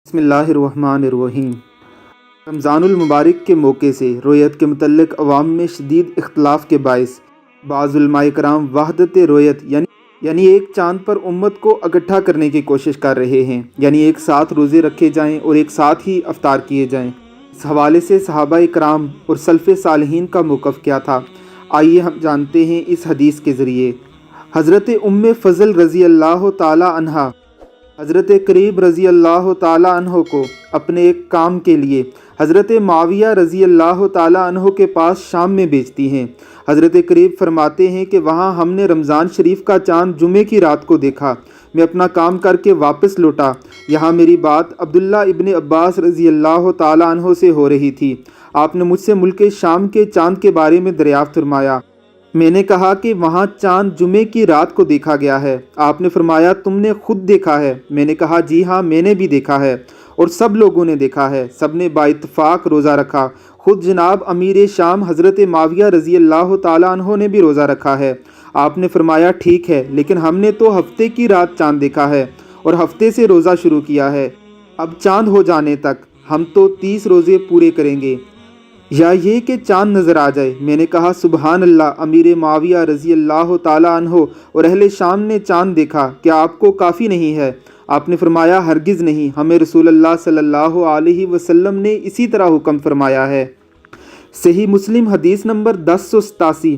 بسم اللہ الرحمن الرحیم۔ رمضان المبارک کے موقع سے رویت کے متعلق عوام میں شدید اختلاف کے باعث بعض علماء کرام وحدت رویت یعنی ایک چاند پر امت کو اکٹھا کرنے کی کوشش کر رہے ہیں، یعنی ایک ساتھ روزے رکھے جائیں اور ایک ساتھ ہی افطار کیے جائیں۔ اس حوالے سے صحابہ کرام اور سلف صالحین کا موقف کیا تھا، آئیے ہم جانتے ہیں اس حدیث کے ذریعے۔ حضرت ام فضل رضی اللہ تعالی عنہا حضرت قریب رضی اللہ تعالیٰ عنہ کو اپنے ایک کام کے لیے حضرت معاویہ رضی اللہ تعالیٰ عنہ کے پاس شام میں بھیجتی ہیں۔ حضرت قریب فرماتے ہیں کہ وہاں ہم نے رمضان شریف کا چاند جمعے کی رات کو دیکھا۔ میں اپنا کام کر کے واپس لوٹا، یہاں میری بات عبداللہ ابن عباس رضی اللہ تعالیٰ عنہ سے ہو رہی تھی۔ آپ نے مجھ سے ملک شام کے چاند کے بارے میں دریافت فرمایا۔ میں نے کہا کہ وہاں چاند جمعے کی رات کو دیکھا گیا ہے۔ آپ نے فرمایا تم نے خود دیکھا ہے؟ میں نے کہا جی ہاں میں نے بھی دیکھا ہے اور سب لوگوں نے دیکھا ہے، سب نے با اتفاق روزہ رکھا، خود جناب امیر شام حضرت معاویہ رضی اللہ تعالیٰ عنہ نے بھی روزہ رکھا ہے۔ آپ نے فرمایا ٹھیک ہے، لیکن ہم نے تو ہفتے کی رات چاند دیکھا ہے اور ہفتے سے روزہ شروع کیا ہے، اب چاند ہو جانے تک ہم تو 30 روزے پورے کریں گے، یا یہ کہ چاند نظر آ جائے۔ میں نے کہا سبحان اللہ، امیر معاویہ رضی اللہ تعالیٰ عنہ اور اہل شام نے چاند دیکھا، کیا آپ کو کافی نہیں ہے؟ آپ نے فرمایا ہرگز نہیں، ہمیں رسول اللہ صلی اللہ علیہ وسلم نے اسی طرح حکم فرمایا ہے۔ صحیح مسلم حدیث نمبر 1087،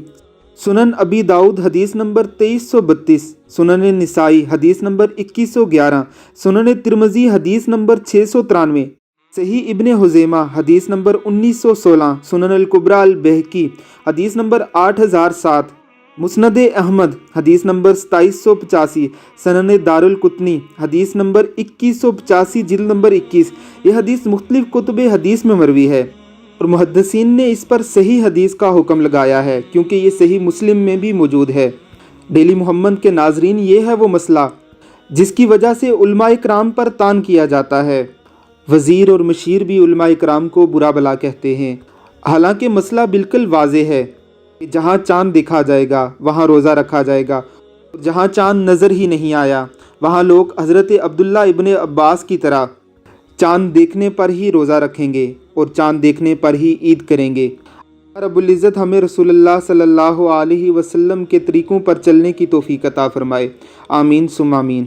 سنن ابی داؤد حدیث نمبر 2332، سنن نسائی حدیث نمبر 2111، سنن ترمذی حدیث نمبر 693، صحیح ابن خزیمہ حدیث نمبر 1916، سنن الکبریٰ البیہقی حدیث نمبر 8007، مسند احمد حدیث نمبر 2785، سنن دارالقطنی حدیث نمبر 2185 جلد نمبر 21۔ یہ حدیث مختلف کتب حدیث میں مروی ہے اور محدثین نے اس پر صحیح حدیث کا حکم لگایا ہے کیونکہ یہ صحیح مسلم میں بھی موجود ہے۔ ڈیلی محمد کے ناظرین، یہ ہے وہ مسئلہ جس کی وجہ سے علماء کرام پر طعن کیا جاتا ہے۔ وزیر اور مشیر بھی علماء کرام کو برا بلا کہتے ہیں، حالانکہ مسئلہ بالکل واضح ہے کہ جہاں چاند دیکھا جائے گا وہاں روزہ رکھا جائے گا، جہاں چاند نظر ہی نہیں آیا وہاں لوگ حضرت عبداللہ ابن عباس کی طرح چاند دیکھنے پر ہی روزہ رکھیں گے اور چاند دیکھنے پر ہی عید کریں گے۔ رب العزت ہمیں رسول اللہ صلی اللہ علیہ وسلم کے طریقوں پر چلنے کی توفیق عطا فرمائے، آمین ثم آمین۔